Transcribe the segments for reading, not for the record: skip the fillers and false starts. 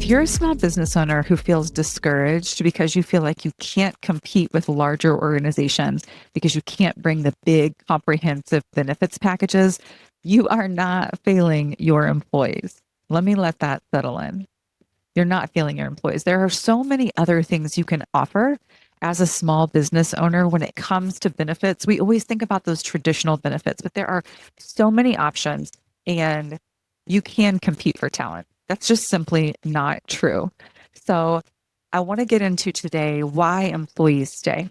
If you're a small business owner who feels discouraged because you feel like you can't compete with larger organizations because you can't bring the big comprehensive benefits packages, you are not failing your employees. Let me let that settle in. You're not failing your employees. There are so many other things you can offer as a small business owner when it comes to benefits. We always think about those traditional benefits, but there are so many options and you can compete for talent. That's just simply not true. So I want to get into today why employees stay.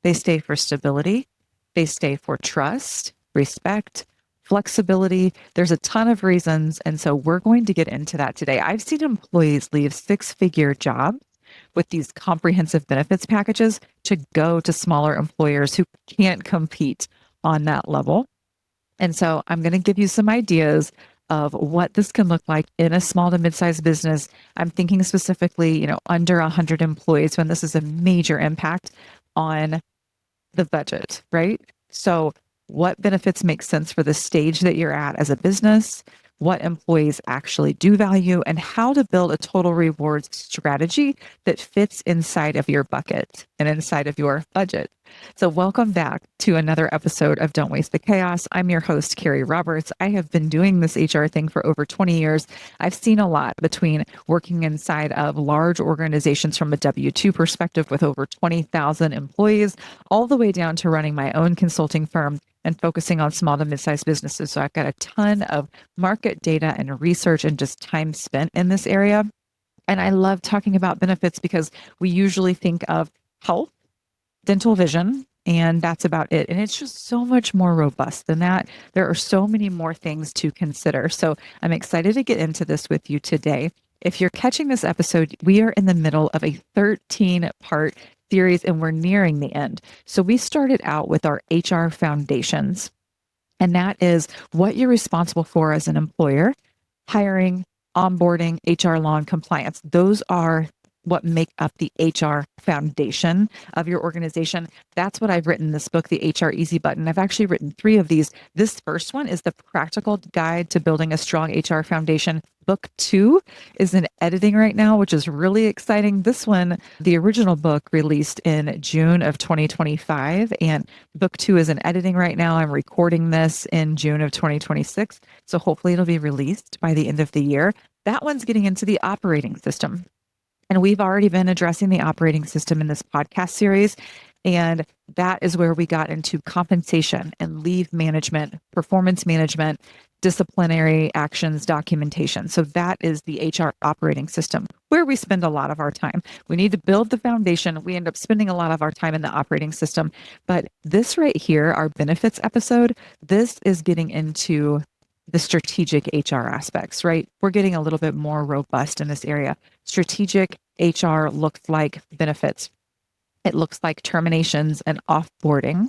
They stay for stability. They stay for trust, respect, flexibility. There's a ton of reasons. And so we're going to get into that today. I've seen employees leave six-figure jobs with these comprehensive benefits packages to go to smaller employers who can't compete on that level. And so I'm going to give you some ideas of what this can look like in a small to mid-sized business. I'm thinking specifically, under 100 employees when this is a major impact on the budget, right? So what benefits make sense for the stage that you're at as a business, what employees actually do value, and how to build a total rewards strategy that fits inside of your bucket and inside of your budget. So welcome back to another episode of Don't Waste the Chaos. I'm your host, Kerri Roberts. I have been doing this HR thing for over 20 years. I've seen a lot between working inside of large organizations from a W-2 perspective with over 20,000 employees, all the way down to running my own consulting firm and focusing on small to mid-sized businesses. So I've got a ton of market data and research and just time spent in this area. And I love talking about benefits because we usually think of health, dental, vision, and that's about it. And it's just so much more robust than that. There are so many more things to consider. So I'm excited to get into this with you today. If you're catching this episode, we are in the middle of a 13-part series and we're nearing the end. So we started out with our HR foundations, and that is what you're responsible for as an employer: hiring, onboarding, HR law, and compliance. Those are what make up the HR foundation of your organization. That's what I've written in this book, the HR Easy Button. I've actually written 3 of these. This first one is the practical guide to building a strong HR foundation. Book 2 is in editing right now, which is really exciting. This one, the original book, released in June of 2025, and book 2 is in editing right now. I'm recording this in June of 2026, so hopefully it'll be released by the end of the year. That one's getting into the operating system. And we've already been addressing the operating system in this podcast series. And that is where we got into compensation and leave management, performance management, disciplinary actions, documentation. So that is the HR operating system where we spend a lot of our time. We need to build the foundation. We end up spending a lot of our time in the operating system. But this right here, our benefits episode, this is getting into the strategic HR aspects, right? We're getting a little bit more robust in this area. Strategic HR looks like benefits. It looks like terminations and offboarding,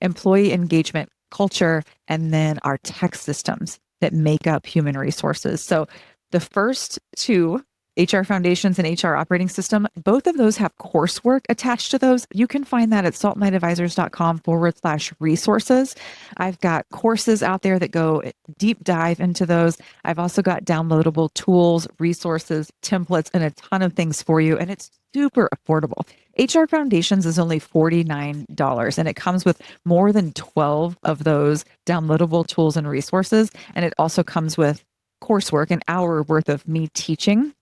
employee engagement, culture, and then our tech systems that make up human resources. So the first 2, HR foundations and HR operating system, both of those have coursework attached to those. You can find that at saltmindadvisors.com/resources. I've got courses out there that go deep dive into those. I've also got downloadable tools, resources, templates, and a ton of things for you. And it's super affordable. HR Foundations is only $49, and it comes with more than 12 of those downloadable tools and resources. And it also comes with coursework, an hour worth of me teaching,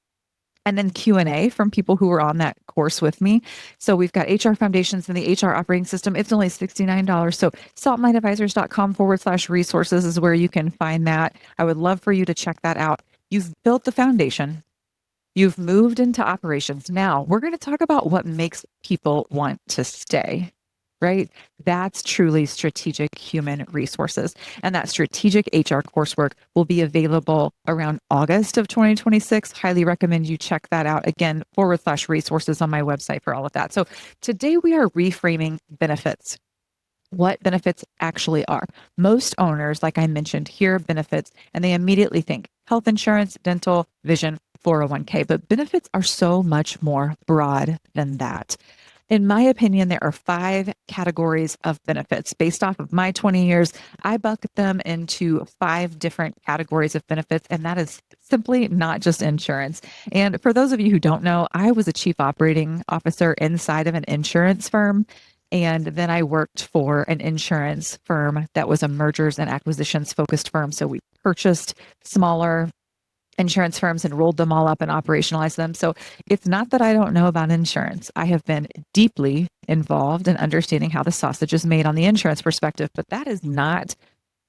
and then Q&A from people who were on that course with me. So we've got HR Foundations and the HR operating system. It's only $69. So saltmindadvisors.com/resources is where you can find that. I would love for you to check that out. You've built the foundation. You've moved into operations. Now we're going to talk about what makes people want to stay. Right? That's truly strategic human resources. And that strategic HR coursework will be available around August of 2026. Highly recommend you check that out. Again, /resources on my website for all of that. So today we are reframing benefits. What benefits actually are. Most owners, like I mentioned, hear benefits and they immediately think health insurance, dental, vision, 401k, but benefits are so much more broad than that. In my opinion, there are 5 categories of benefits. Based off of my 20 years, I bucket them into 5 different categories of benefits, and that is simply not just insurance. And for those of you who don't know, I was a chief operating officer inside of an insurance firm. And then I worked for an insurance firm that was a mergers and acquisitions focused firm. So we purchased smaller insurance firms and rolled them all up and operationalized them. So it's not that I don't know about insurance. I have been deeply involved in understanding how the sausage is made on the insurance perspective, but that is not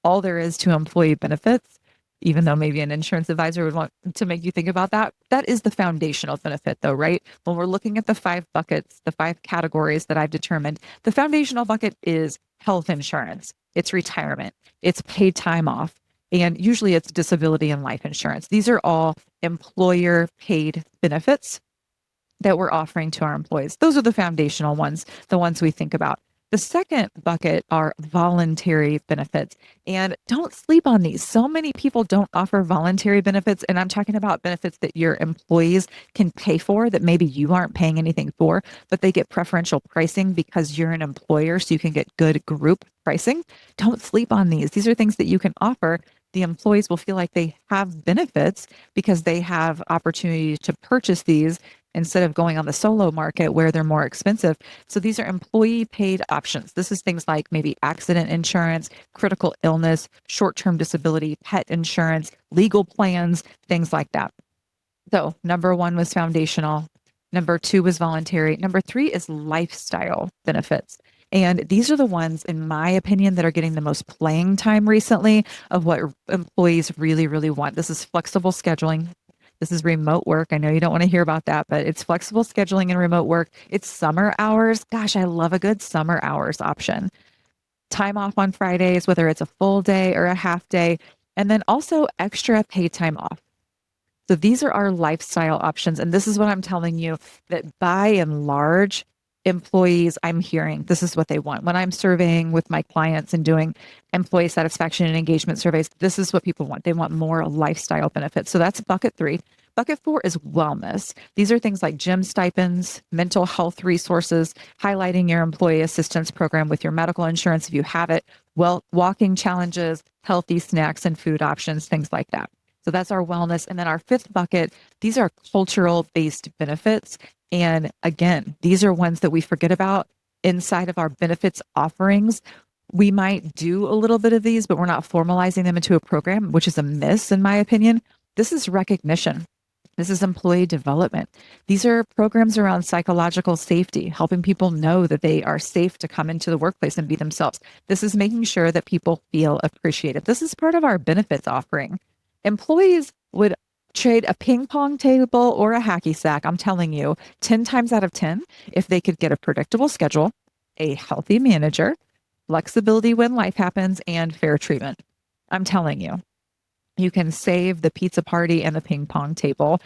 all there is to employee benefits, even though maybe an insurance advisor would want to make you think about that. That is the foundational benefit, though, right? When we're looking at the 5 buckets, the 5 categories that I've determined, the foundational bucket is health insurance, it's retirement, it's paid time off, and usually it's disability and life insurance. These are all employer paid benefits that we're offering to our employees. Those are the foundational ones, the ones we think about. The second bucket are voluntary benefits. And don't sleep on these. So many people don't offer voluntary benefits. And I'm talking about benefits that your employees can pay for that maybe you aren't paying anything for, but they get preferential pricing because you're an employer. So you can get good group pricing. Don't sleep on these. These are things that you can offer. The employees will feel like they have benefits because they have opportunity to purchase these instead of going on the solo market where they're more expensive. So these are employee paid options. This is things like maybe accident insurance, critical illness, short-term disability, pet insurance, legal plans, things like that. So number 1 was foundational. Number 2 was voluntary. Number 3 is lifestyle benefits. And these are the ones, in my opinion, that are getting the most playing time recently of what employees really, really want. This is flexible scheduling. This is remote work. I know you don't want to hear about that, but it's flexible scheduling and remote work. It's summer hours. Gosh, I love a good summer hours option. Time off on Fridays, whether it's a full day or a half day, and then also extra pay time off. So these are our lifestyle options. And this is what I'm telling you, that by and large, employees, I'm hearing this is what they want. When I'm surveying with my clients and doing employee satisfaction and engagement surveys, this is what people want. They want more lifestyle benefits. So that's bucket 3. Bucket 4 is wellness. These are things like gym stipends, mental health resources, highlighting your employee assistance program with your medical insurance if you have it, well, walking challenges, healthy snacks and food options, things like that. So that's our wellness. And then our 5th bucket, these are cultural based benefits. And again, these are ones that we forget about inside of our benefits offerings. We might do a little bit of these, but we're not formalizing them into a program, which is a miss, in my opinion. This is recognition. This is employee development. These are programs around psychological safety, helping people know that they are safe to come into the workplace and be themselves. This is making sure that people feel appreciated. This is part of our benefits offering. Employees would trade a ping pong table or a hacky sack, I'm telling you, 10 times out of 10, if they could get a predictable schedule, a healthy manager, flexibility when life happens, and fair treatment. I'm telling you, you can save the pizza party and the ping pong table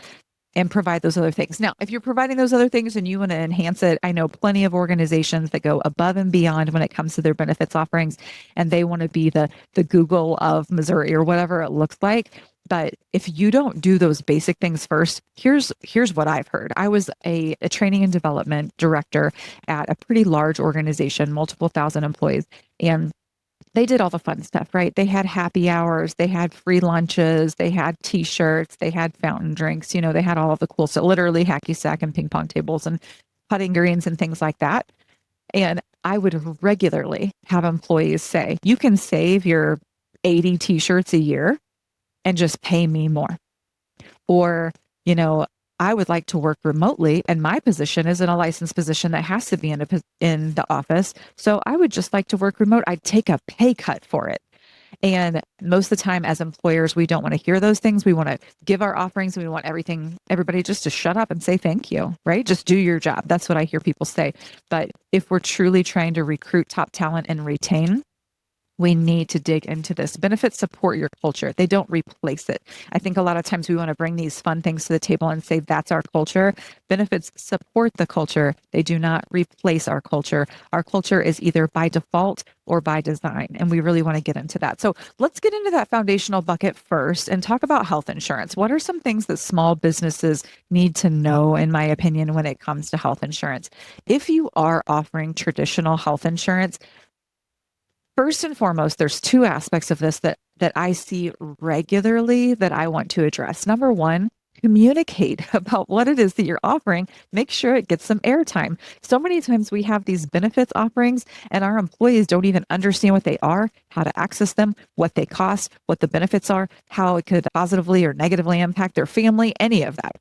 and provide those other things. Now, if you're providing those other things and you want to enhance it, I know plenty of organizations that go above and beyond when it comes to their benefits offerings, and they want to be the Google of Missouri or whatever it looks like. But if you don't do those basic things first, here's what I've heard. I was a training and development director at a pretty large organization, multiple thousand employees, and they did all the fun stuff, right? They had happy hours, they had free lunches, they had t-shirts, they had fountain drinks, they had all of the cool stuff, literally hacky sack and ping pong tables and putting greens and things like that. And I would regularly have employees say, you can save your 80 t-shirts a year and just pay me more. Or, I would like to work remotely, and my position isn't a licensed position that has to be in the office. So I would just like to work remote. I'd take a pay cut for it. And most of the time as employers, we don't want to hear those things. We want to give our offerings and we want everybody just to shut up and say thank you, right? Just do your job. That's what I hear people say. But if we're truly trying to recruit top talent and retain, We need to dig into this. Benefits support your culture. They don't replace it. I think a lot of times we want to bring these fun things to the table and say that's our culture. Benefits support the culture. They do not replace our culture. Our culture is either by default or by design. And we really want to get into that. So let's get into that foundational bucket first and talk about health insurance. What are some things that small businesses need to know, in my opinion, when it comes to health insurance? If you are offering traditional health insurance, first and foremost, there's two aspects of this that I see regularly that I want to address. Number one, communicate about what it is that you're offering. Make sure it gets some airtime. So many times we have these benefits offerings and our employees don't even understand what they are, how to access them, what they cost, what the benefits are, how it could positively or negatively impact their family, any of that.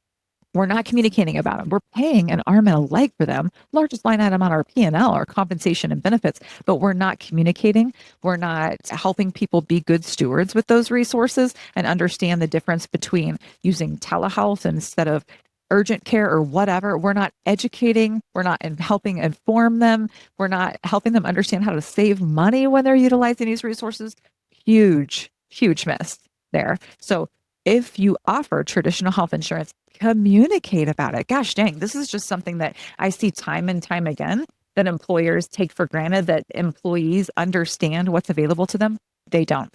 We're not communicating about them. We're paying an arm and a leg for them, largest line item on our P&L, our compensation and benefits, but we're not communicating. We're not helping people be good stewards with those resources and understand the difference between using telehealth instead of urgent care or whatever. We're not educating. We're not helping inform them. We're not helping them understand how to save money when they're utilizing these resources. Huge, huge miss there. So if you offer traditional health insurance, communicate about it. Gosh dang, this is just something that I see time and time again that employers take for granted that employees understand what's available to them. They don't.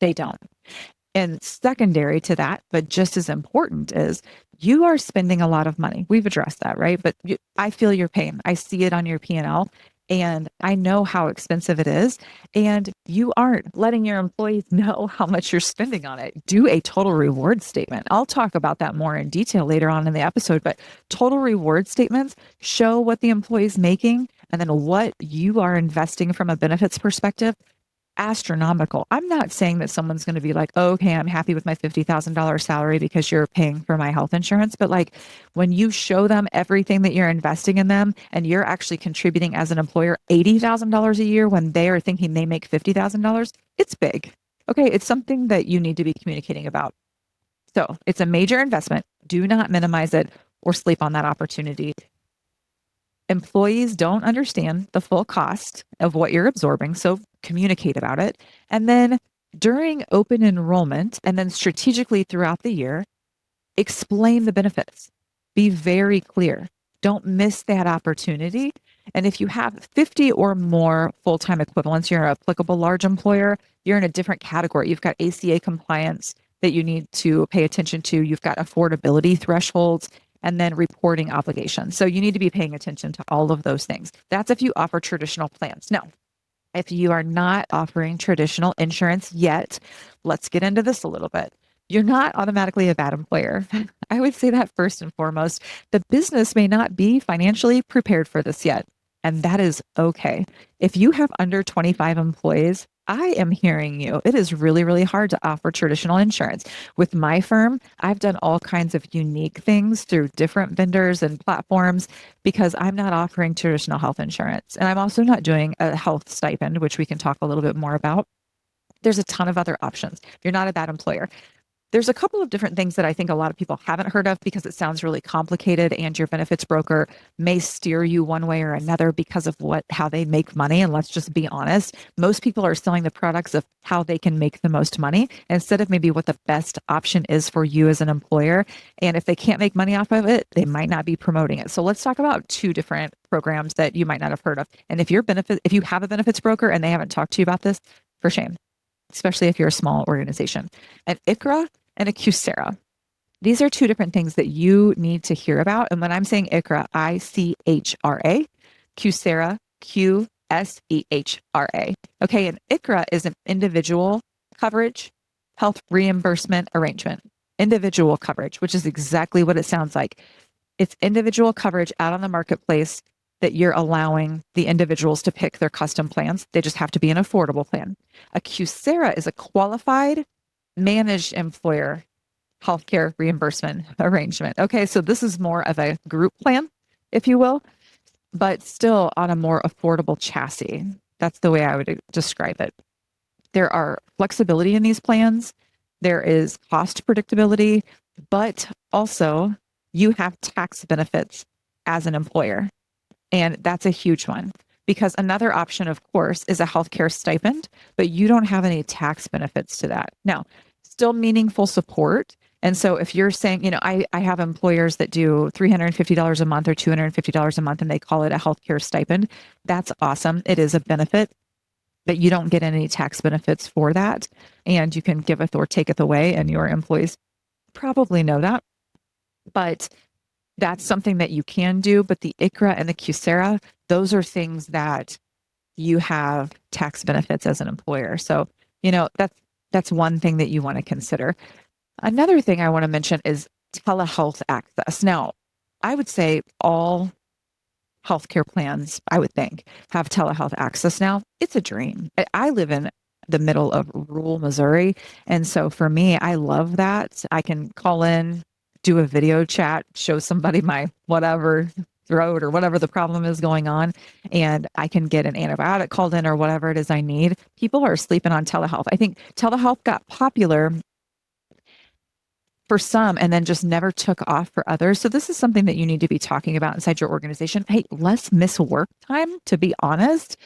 They don't. And secondary to that, but just as important, is you are spending a lot of money. We've addressed that, right? But I feel your pain. I see it on your P&L and I know how expensive it is. And you aren't letting your employees know how much you're spending on it. Do a total reward statement. I'll talk about that more in detail later on in the episode, but total reward statements show what the employee's making and then what you are investing from a benefits perspective. Astronomical. I'm not saying that someone's going to be like, oh, okay, I'm happy with my $50,000 salary because you're paying for my health insurance. But like when you show them everything that you're investing in them and you're actually contributing as an employer $80,000 a year when they are thinking they make $50,000, it's big. Okay. It's something that you need to be communicating about. So it's a major investment. Do not minimize it or sleep on that opportunity. Employees don't understand the full cost of what you're absorbing, so communicate about it. And then during open enrollment and then strategically throughout the year, explain the benefits. Be very clear. Don't miss that opportunity. And if you have 50 or more full-time equivalents, you're an applicable large employer, you're in a different category. You've got ACA compliance that you need to pay attention to. You've got affordability thresholds and then reporting obligations. So you need to be paying attention to all of those things. That's if you offer traditional plans. Now, if you are not offering traditional insurance yet, let's get into this a little bit. You're not automatically a bad employer. I would say that first and foremost. The business may not be financially prepared for this yet, and that is okay. If you have under 25 employees, I am hearing you. It is really, really hard to offer traditional insurance. With my firm, I've done all kinds of unique things through different vendors and platforms because I'm not offering traditional health insurance. And I'm also not doing a health stipend, which we can talk a little bit more about. There's a ton of other options. You're not a bad employer. There's a couple of different things that I think a lot of people haven't heard of because it sounds really complicated and your benefits broker may steer you one way or another because of how they make money. And let's just be honest, most people are selling the products of how they can make the most money instead of maybe what the best option is for you as an employer. And if they can't make money off of it, they might not be promoting it. So let's talk about two different programs that you might not have heard of. And if you have a benefits broker and they haven't talked to you about this, for shame, especially if you're a small organization. An ICHRA and a QSEHRA. These are two different things that you need to hear about. And when I'm saying ICHRA, ICHRA, QSEHRA, QSEHRA. Okay, and ICHRA is an individual coverage health reimbursement arrangement. Individual coverage, which is exactly what it sounds like. It's individual coverage out on the marketplace that you're allowing the individuals to pick their custom plans. They just have to be an affordable plan. A QSEHRA is a qualified managed employer healthcare reimbursement arrangement. Okay, so this is more of a group plan, if you will, but still on a more affordable chassis. That's the way I would describe it. There are flexibility in these plans. There is cost predictability, but also you have tax benefits as an employer. And that's a huge one. because another option, of course, is a healthcare stipend, but you don't have any tax benefits to that. Now, still meaningful support. And so if you're saying, I have employers that do $350 a month or $250 a month and they call it a healthcare stipend, that's awesome. It is a benefit, but you don't get any tax benefits for that. And you can giveth or taketh away, and your employees probably know that. But that's something that you can do. But the ICHRA and the QSEHRA, those are things that you have tax benefits as an employer. So, that's one thing that you want to consider. Another thing I want to mention is telehealth access. Now, I would say all healthcare plans, I would think, have telehealth access now. It's a dream. I live in the middle of rural Missouri. And so for me, I love that. I can call in, do a video chat, show somebody my whatever throat or whatever the problem is going on, and I can get an antibiotic called in or whatever it is I need. People are sleeping on telehealth. I think telehealth got popular for some and then just never took off for others. So this is something that you need to be talking about inside your organization. Hey, let's miss work time, to be honest,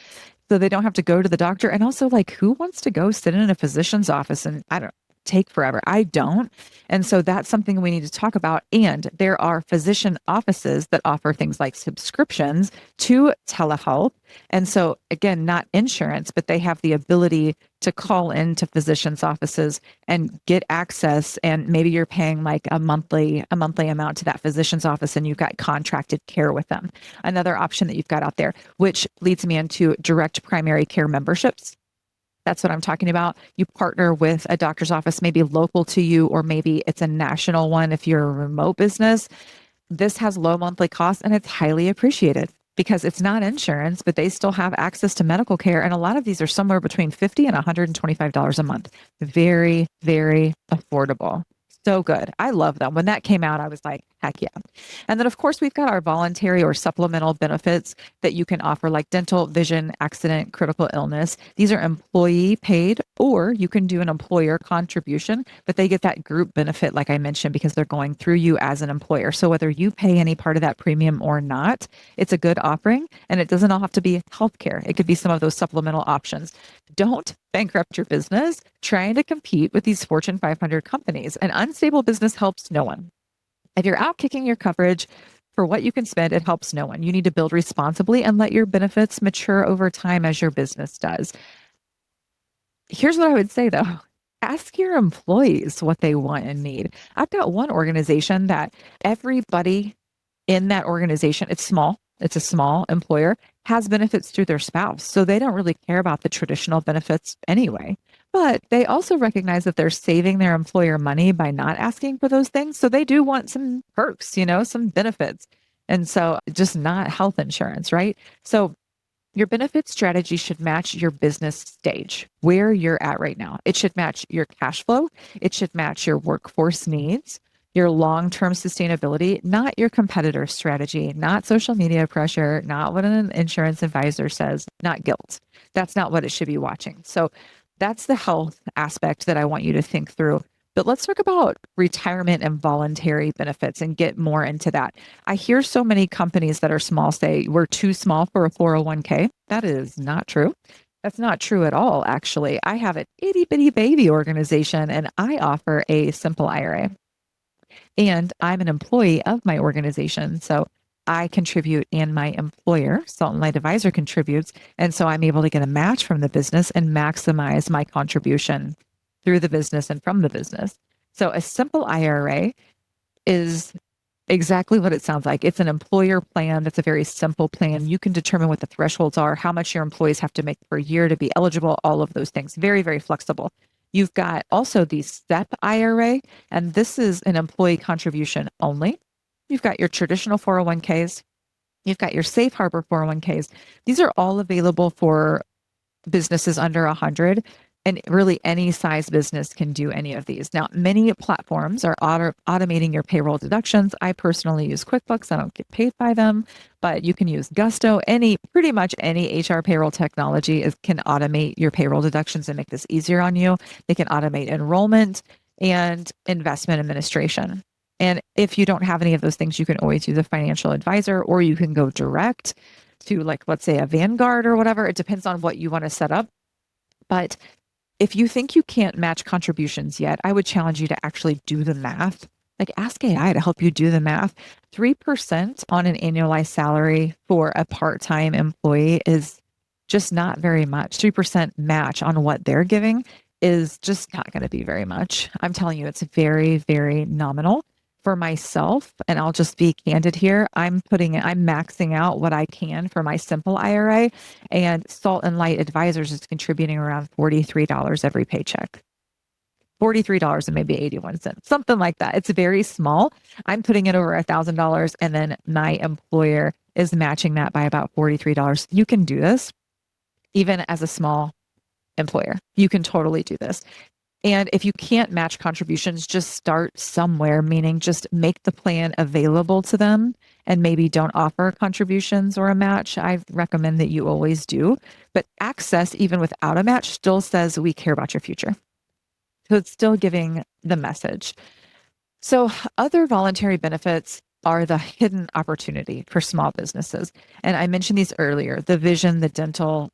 so they don't have to go to the doctor. And also, like, who wants to go sit in a physician's office and take forever? I don't. And so that's something we need to talk about. And there are physician offices that offer things like subscriptions to telehealth. And so again, not insurance, but they have the ability to call into physicians' offices and get access. And maybe you're paying like a monthly amount to that physician's office, and you've got contracted care with them. Another option that you've got out there, which leads me into direct primary care memberships. That's what I'm talking about. You partner with a doctor's office, maybe local to you, or maybe it's a national one if you're a remote business. This has low monthly costs and it's highly appreciated because it's not insurance, but they still have access to medical care. And a lot of these are somewhere between $50 and $125 a month. Very, very affordable. So good. I love them. When that came out, I was like, heck yeah. And then, of course, we've got our voluntary or supplemental benefits that you can offer, like dental, vision, accident, critical illness. These are employee paid, or you can do an employer contribution, but they get that group benefit, like I mentioned, because they're going through you as an employer. So whether you pay any part of that premium or not, it's a good offering, and it doesn't all have to be healthcare. It could be some of those supplemental options. Don't bankrupt your business trying to compete with these Fortune 500 companies. An unstable business helps no one. If you're out kicking your coverage for what you can spend, it helps no one. You need to build responsibly and let your benefits mature over time as your business does. Here's what I would say though. Ask your employees what they want and need. I've got one organization that everybody in that organization, it's small. It's a small employer, has benefits through their spouse. So they don't really care about the traditional benefits anyway. But they also recognize that they're saving their employer money by not asking for those things. So they do want some perks, some benefits. And so just not health insurance, right? So your benefit strategy should match your business stage, where you're at right now. It should match your cash flow. It should match your workforce needs, your long-term sustainability, not your competitor strategy, not social media pressure, not what an insurance advisor says, not guilt. That's not what it should be watching. So that's the health aspect that I want you to think through. But let's talk about retirement and voluntary benefits and get more into that. I hear so many companies that are small say we're too small for a 401k. That is not true. That's not true at all, actually. I have an itty bitty baby organization and I offer a simple IRA. And I'm an employee of my organization. So I contribute and my employer, Salt and Light Advisor, contributes. And so I'm able to get a match from the business and maximize my contribution through the business and from the business. So a simple IRA is exactly what it sounds like. It's an employer plan. That's a very simple plan. You can determine what the thresholds are, how much your employees have to make per year to be eligible, all of those things. Very, very flexible. You've got also the STEP IRA, and this is an employee contribution only. You've got your traditional 401ks. You've got your safe harbor 401ks. These are all available for businesses under 100, and really any size business can do any of these. Now, many platforms are automating your payroll deductions. I personally use QuickBooks. I don't get paid by them, but you can use Gusto. Pretty much any HR payroll technology can automate your payroll deductions and make this easier on you. They can automate enrollment and investment administration. And if you don't have any of those things, you can always use a financial advisor or you can go direct. to, like, let's say a Vanguard or whatever. It depends on what you want to set up. But if you think you can't match contributions yet, I would challenge you to actually do the math. Like, ask AI to help you do the math. 3% on an annualized salary for a part-time employee is just not very much. 3% match on what they're giving is just not going to be very much. I'm telling you, it's very, very nominal. For myself, and I'll just be candid here, I'm maxing out what I can for my simple IRA, and Salt and Light Advisors is contributing around $43 every paycheck. $43 and maybe 81 cents, something like that. It's very small. I'm putting it over $1,000, and then my employer is matching that by about $43. You can do this even as a small employer. You can totally do this. And if you can't match contributions, just start somewhere, meaning just make the plan available to them and maybe don't offer contributions or a match. I recommend that you always do. But Access, even without a match, still says we care about your future. So it's still giving the message. So other voluntary benefits are the hidden opportunity for small businesses. And I mentioned these earlier, the vision, the dental,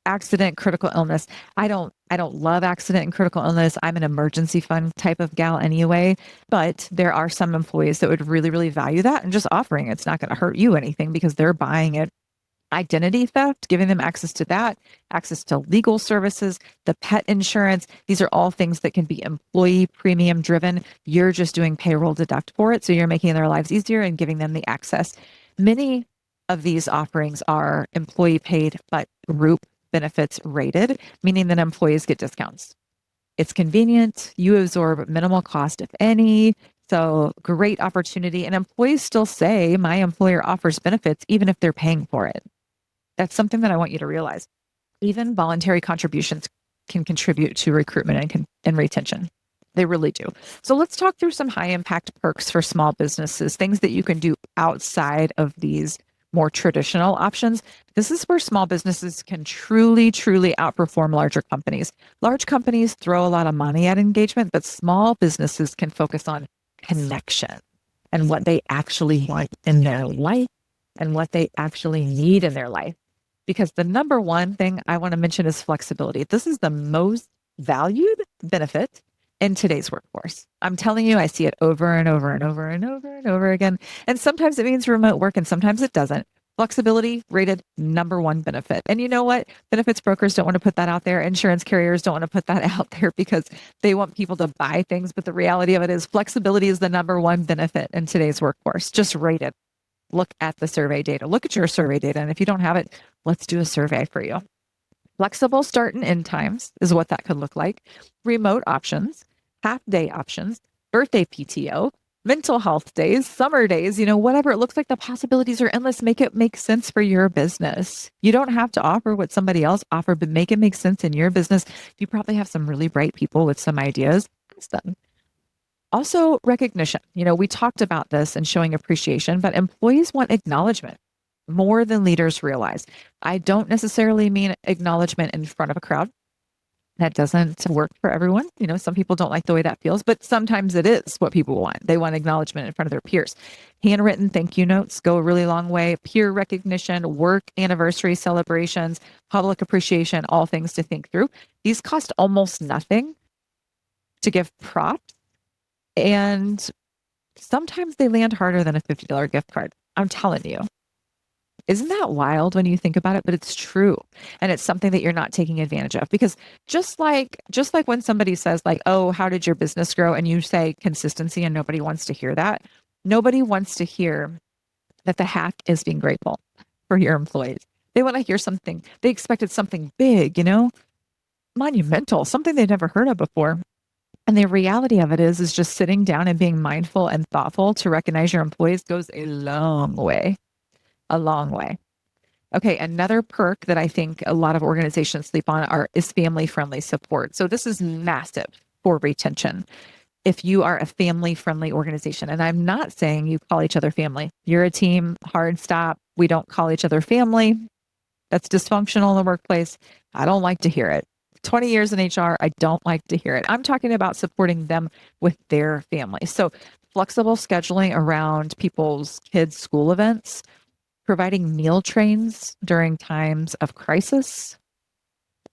accident, critical illness. I don't love accident and critical illness. I'm an emergency fund type of gal anyway, but there are some employees that would really, really value that, and just offering it's not going to hurt you anything because they're buying it. Identity theft, giving them access to that, access to legal services, the pet insurance. These are all things that can be employee premium driven. You're just doing payroll deduct for it. So you're making their lives easier and giving them the access. Many of these offerings are employee paid, but group benefits rated, meaning that employees get discounts. It's convenient. You absorb minimal cost, if any. So great opportunity. And employees still say, my employer offers benefits even if they're paying for it. That's something that I want you to realize. Even voluntary contributions can contribute to recruitment and retention. They really do. So let's talk through some high impact perks for small businesses, things that you can do outside of these more traditional options. This is where small businesses can truly, truly outperform larger companies. Large companies throw a lot of money at engagement, but small businesses can focus on connection and what they actually want in their life and what they actually need in their life. Because the number one thing I want to mention is flexibility. This is the most valued benefit in today's workforce. I'm telling you, I see it over and over and over and over and over again. And sometimes it means remote work and sometimes it doesn't. Flexibility rated number one benefit. And you know what? Benefits brokers don't want to put that out there. Insurance carriers don't want to put that out there because they want people to buy things. But the reality of it is flexibility is the number one benefit in today's workforce. Just rate it. Look at the survey data. Look at your survey data. And if you don't have it, let's do a survey for you. Flexible start and end times is what that could look like. Remote options, half-day options, birthday PTO, mental health days, summer days, whatever. It looks like the possibilities are endless. Make it make sense for your business. You don't have to offer what somebody else offered, but make it make sense in your business. You probably have some really bright people with some ideas. Ask them. Also, recognition. We talked about this and showing appreciation, but employees want acknowledgement more than leaders realize. I don't necessarily mean acknowledgement in front of a crowd. That doesn't work for everyone. Some people don't like the way that feels, but sometimes it is what people want. They want acknowledgement in front of their peers. Handwritten thank you notes go a really long way. Peer recognition, work anniversary celebrations, public appreciation, all things to think through. These cost almost nothing to give props. And sometimes they land harder than a $50 gift card. I'm telling you. Isn't that wild when you think about it? But it's true. And it's something that you're not taking advantage of, because just like when somebody says like, oh, how did your business grow? And you say consistency, and nobody wants to hear that. Nobody wants to hear that the hack is being grateful for your employees. They want to hear something. They expected something big, monumental, something they'd never heard of before. And the reality of it is just sitting down and being mindful and thoughtful to recognize your employees goes a long way. A long way. Okay, another perk that I think a lot of organizations sleep on is family-friendly support. So this is massive for retention. If you are a family-friendly organization, and I'm not saying you call each other family. You're a team, hard stop. We don't call each other family. That's dysfunctional in the workplace. I don't like to hear it. 20 years in HR, I don't like to hear it. I'm talking about supporting them with their family. So flexible scheduling around people's kids' school events. providing meal trains during times of crisis,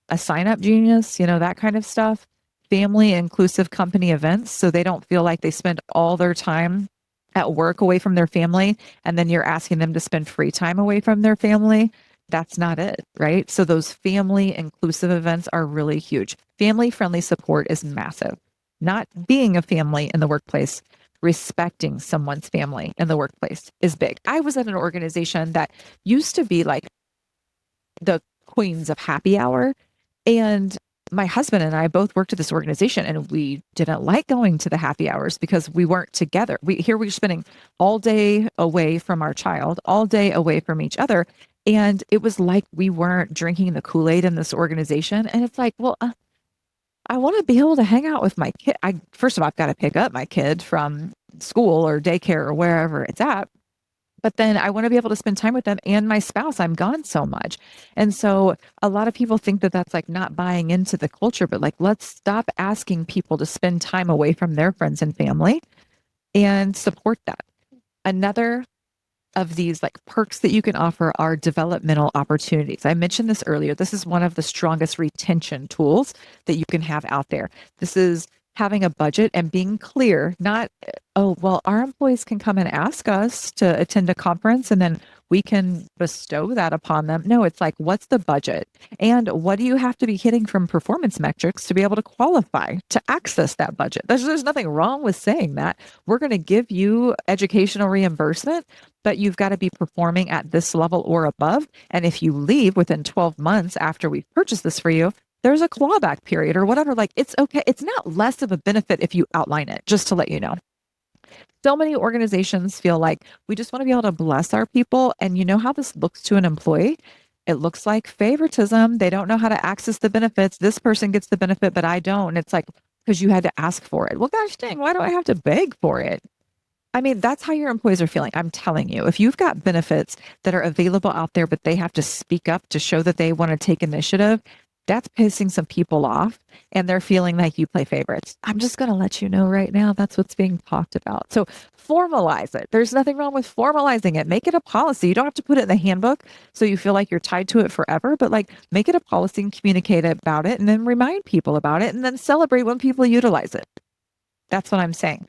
a sign up genius, that kind of stuff, family inclusive company events. So they don't feel like they spend all their time at work away from their family. And then you're asking them to spend free time away from their family. That's not it, right? So those family inclusive events are really huge. Family friendly support is massive. Not being a family in the workplace, respecting someone's family in the workplace is big. I was at an organization that used to be like the queens of happy hour. And my husband and I both worked at this organization and we didn't like going to the happy hours because we weren't together. We were spending all day away from our child, all day away from each other. And it was like we weren't drinking the Kool-Aid in this organization. And it's like, well, I want to be able to hang out with my kid. First of all, I've got to pick up my kid from school or daycare or wherever it's at. But then I want to be able to spend time with them and my spouse. I'm gone so much. And so a lot of people think that that's like not buying into the culture, but like, let's stop asking people to spend time away from their friends and family and support that. Another of these like perks that you can offer are developmental opportunities. I mentioned this earlier. This is one of the strongest retention tools that you can have out there. This is having a budget and being clear, not, oh, well, our employees can come and ask us to attend a conference and then we can bestow that upon them. No, it's like, what's the budget? And what do you have to be hitting from performance metrics to be able to qualify to access that budget? There's nothing wrong with saying that. We're going to give you educational reimbursement, but you've got to be performing at this level or above. And if you leave within 12 months after we've purchased this for you, there's a clawback period or whatever. Like, it's okay. It's not less of a benefit if you outline it, just to let you know. So many organizations feel like we just want to be able to bless our people. And you know how this looks to an employee? It looks like favoritism. They don't know how to access the benefits. This person gets the benefit, but I don't. And it's like, because you had to ask for it. Well, gosh dang, why do I have to beg for it? I mean, that's how your employees are feeling. I'm telling you, if you've got benefits that are available out there, but they have to speak up to show that they want to take initiative, that's pissing some people off and they're feeling like you play favorites. I'm just going to let you know right now, that's what's being talked about. So formalize it. There's nothing wrong with formalizing it. Make it a policy. You don't have to put it in the handbook so you feel like you're tied to it forever, but like make it a policy and communicate about it and then remind people about it and then celebrate when people utilize it. That's what I'm saying.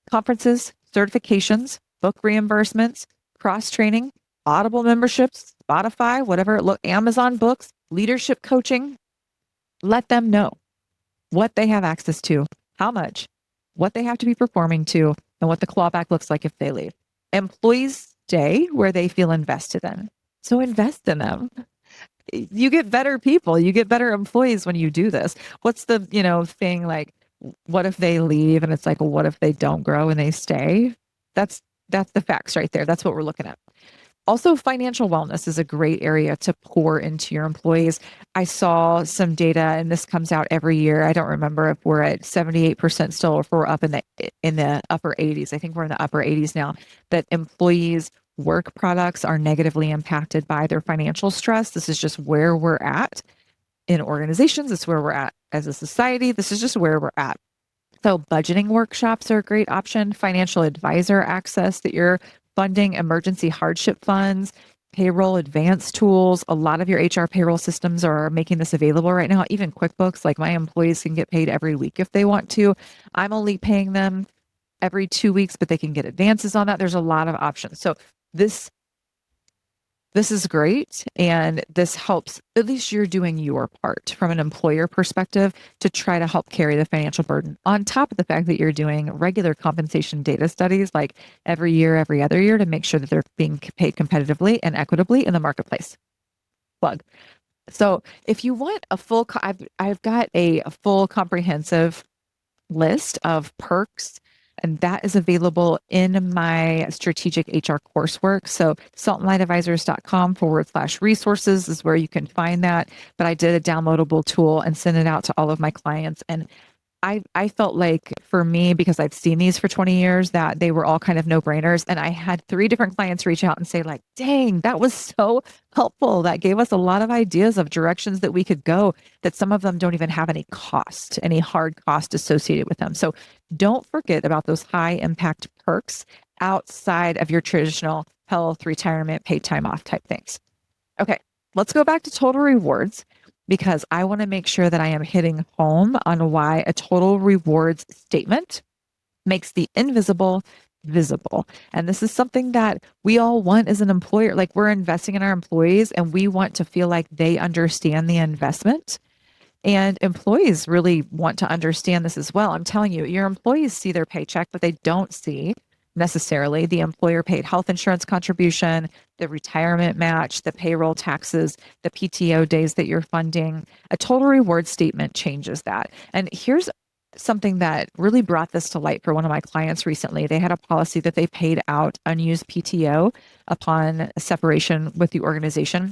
Conferences, certifications, book reimbursements, cross-training, Audible memberships, Spotify, whatever it Amazon books, leadership coaching. Let them know what they have access to, how much, what they have to be performing to, and what the clawback looks like if they leave. Employees stay where they feel invested in. So invest in them. You get better people, you get better employees when you do this. What's the, thing like, what if they leave? And it's like, well, what if they don't grow and they stay? That's the facts right there. That's what we're looking at. Also, financial wellness is a great area to pour into your employees. I saw some data, and this comes out every year. I don't remember if we're at 78% still, or if we're up in the upper 80s. I think we're in the upper 80s now. That employees' work products are negatively impacted by their financial stress. This is just where we're at in organizations. It's where we're at as a society. This is just where we're at. So budgeting workshops are a great option. Financial advisor access that you're funding, emergency hardship funds, payroll advance tools. A lot of your HR payroll systems are making this available right now. Even QuickBooks, like my employees can get paid every week if they want to. I'm only paying them every 2 weeks, but they can get advances on that. There's a lot of options. So this is great. And this helps, at least you're doing your part from an employer perspective to try to help carry the financial burden, on top of the fact that you're doing regular compensation data studies like every year, every other year, to make sure that they're being paid competitively and equitably in the marketplace. Plug. So if you want a full, I've got a full comprehensive list of perks, and that is available in my strategic HR coursework. So saltandlightadvisors.com/resources is where you can find that. But I did a downloadable tool and sent it out to all of my clients. And I felt like for me, because I've seen these for 20 years, that they were all kind of no-brainers. And I had 3 different clients reach out and say like, dang, that was so helpful. That gave us a lot of ideas of directions that we could go, that some of them don't even have any cost, any hard cost associated with them. So don't forget about those high impact perks outside of your traditional health, retirement, paid time off type things. Okay, let's go back to total rewards because I want to make sure that I am hitting home on why a total rewards statement makes the invisible visible. And this is something that we all want as an employer. Like we're investing in our employees and we want to feel like they understand the investment. And employees really want to understand this as well. I'm telling you, your employees see their paycheck, but they don't see necessarily the employer paid health insurance contribution, the retirement match, the payroll taxes, the PTO days that you're funding. A total reward statement changes that. And here's something that really brought this to light for one of my clients recently. They had a policy that they paid out unused PTO upon separation with the organization.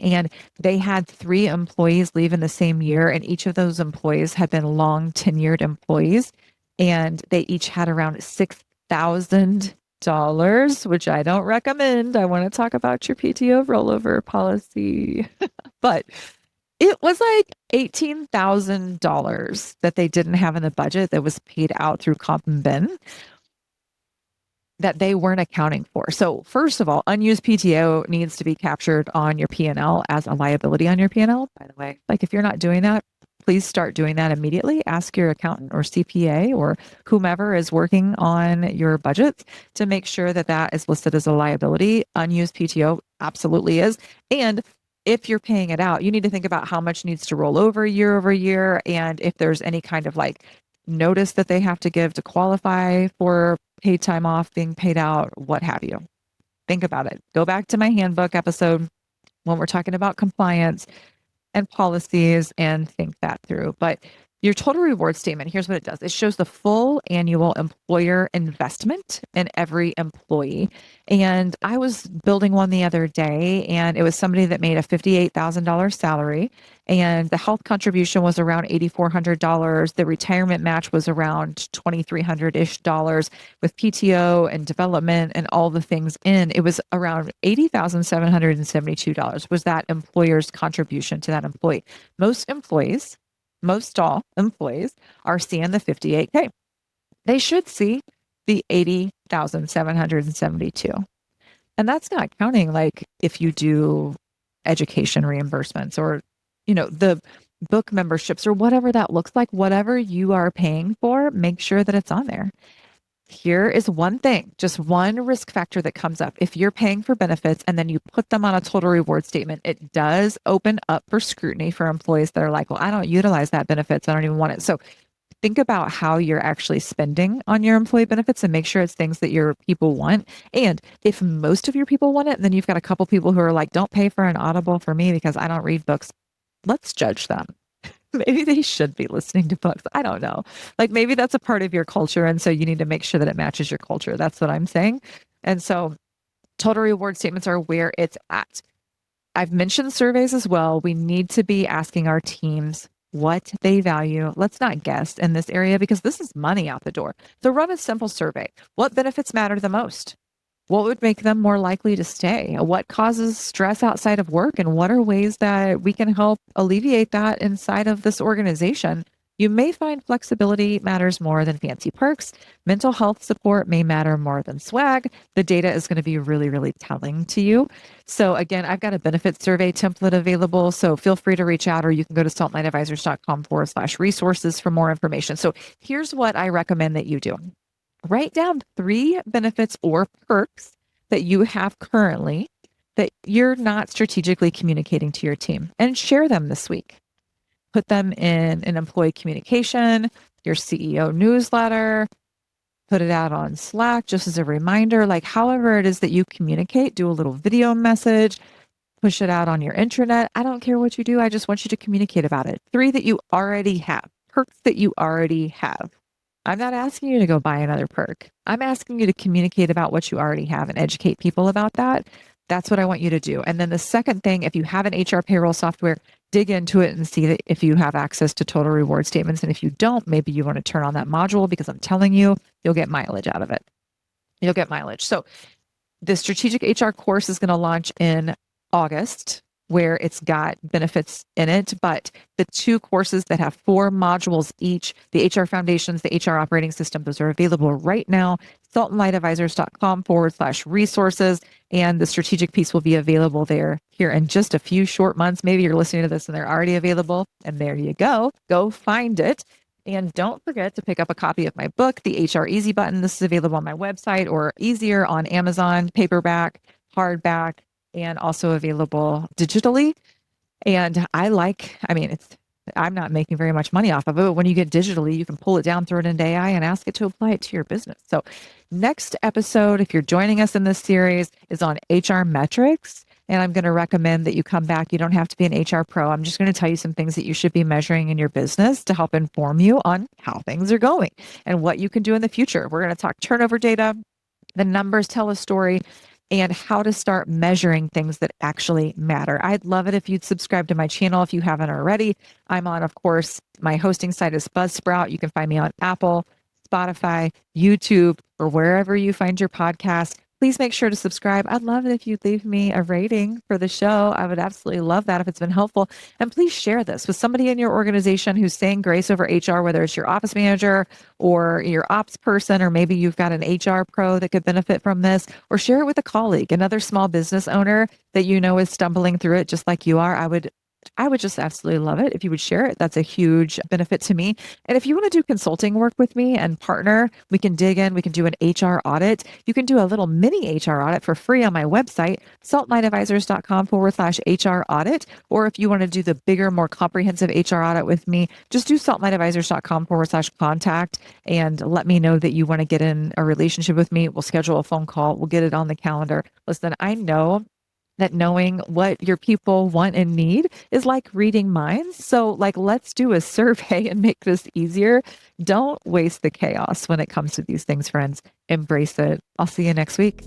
And they had 3 employees leave in the same year, and each of those employees had been long tenured employees. And they each had around $6,000, which I don't recommend. I want to talk about your PTO rollover policy. But it was like $18,000 that they didn't have in the budget that was paid out through comp and ben that they weren't accounting for. So first of all, unused PTO needs to be captured on your P&L as a liability on your P&L, by the way. Like if you're not doing that, please start doing that immediately. Ask your accountant or CPA or whomever is working on your budget to make sure that that is listed as a liability. Unused PTO absolutely is. And if you're paying it out, you need to think about how much needs to roll over year, and if there's any kind of like notice that they have to give to qualify for paid time off being paid out, what have you. Think about it. Go back to my handbook episode when we're talking about compliance and policies and think that through. But your total reward statement, here's what it does. It shows the full annual employer investment in every employee. And I was building one the other day, and it was somebody that made a $58,000 salary, and the health contribution was around $8,400. The retirement match was around $2,300-ish with PTO and development and all the things in. It was around $80,772 was that employer's contribution to that employee. Most all employees are seeing the 58K. They should see the 80,772. And that's not counting like if you do education reimbursements or, the book memberships or whatever that looks like, whatever you are paying for, make sure that it's on there. Here is one thing, just one risk factor that comes up. If you're paying for benefits and then you put them on a total reward statement, it does open up for scrutiny for employees that are like, well, I don't utilize that benefits. I don't even want it. So think about how you're actually spending on your employee benefits and make sure it's things that your people want. And if most of your people want it, then you've got a couple people who are like, don't pay for an Audible for me because I don't read books. Let's judge them. Maybe they should be listening to books. I don't know. Like maybe that's a part of your culture. And so you need to make sure that it matches your culture. That's what I'm saying. And so total reward statements are where it's at. I've mentioned surveys as well. We need to be asking our teams what they value. Let's not guess in this area because this is money out the door. So run a simple survey. What benefits matter the most? What would make them more likely to stay? What causes stress outside of work? And what are ways that we can help alleviate that inside of this organization? You may find flexibility matters more than fancy perks. Mental health support may matter more than swag. The data is going to be really, really telling to you. So again, I've got a benefit survey template available. So feel free to reach out or you can go to saltlineadvisors.com/resources for more information. So here's what I recommend that you do. Write down 3 benefits or perks that you have currently that you're not strategically communicating to your team and share them this week. Put them in an employee communication, your CEO newsletter, put it out on Slack just as a reminder, like however it is that you communicate, do a little video message, push it out on your intranet. I don't care what you do. I just want you to communicate about it. 3 that you already have, perks that you already have. I'm not asking you to go buy another perk. I'm asking you to communicate about what you already have and educate people about that. That's what I want you to do. And then the second thing, if you have an HR payroll software, dig into it and see that if you have access to total reward statements. And if you don't, maybe you want to turn on that module because I'm telling you, you'll get mileage out of it. You'll get mileage. So the strategic HR course is going to launch in August. where it's got benefits in it. But the 2 courses that have 4 modules each, the HR Foundations, the HR Operating System, those are available right now. saltandlightadvisors.com/resources. And the strategic piece will be available there here in just a few short months. Maybe you're listening to this and they're already available. And there you go. Go find it. And don't forget to pick up a copy of my book, The HR Easy Button. This is available on my website or easier on Amazon, paperback, hardback, and also available digitally. And I'm not making very much money off of it. But when you get digitally, you can pull it down, throw it into AI, and ask it to apply it to your business. So next episode, if you're joining us in this series, is on HR metrics. And I'm going to recommend that you come back. You don't have to be an HR pro. I'm just going to tell you some things that you should be measuring in your business to help inform you on how things are going and what you can do in the future. We're going to talk turnover data, the numbers tell a story, and how to start measuring things that actually matter. I'd love it if you'd subscribe to my channel if you haven't already. I'm on, of course, my hosting site is Buzzsprout. You can find me on Apple, Spotify, YouTube, or wherever you find your podcast. Please make sure to subscribe. I'd love it if you'd leave me a rating for the show. I would absolutely love that if it's been helpful. And please share this with somebody in your organization who's saying grace over HR, whether it's your office manager or your ops person, or maybe you've got an HR pro that could benefit from this, or share it with a colleague, another small business owner that you know is stumbling through it just like you are. I would just absolutely love it if you would share it. That's a huge benefit to me. And if you want to do consulting work with me and partner, we can dig in. We can do an HR audit. You can do a little mini HR audit for free on my website, saltlightadvisors.com/HR audit. Or if you want to do the bigger, more comprehensive HR audit with me, just do saltlightadvisors.com/contact and let me know that you want to get in a relationship with me. We'll schedule a phone call. We'll get it on the calendar. Listen, I know that knowing what your people want and need is like reading minds. So let's do a survey and make this easier. Don't waste the chaos when it comes to these things, friends. Embrace it. I'll see you next week.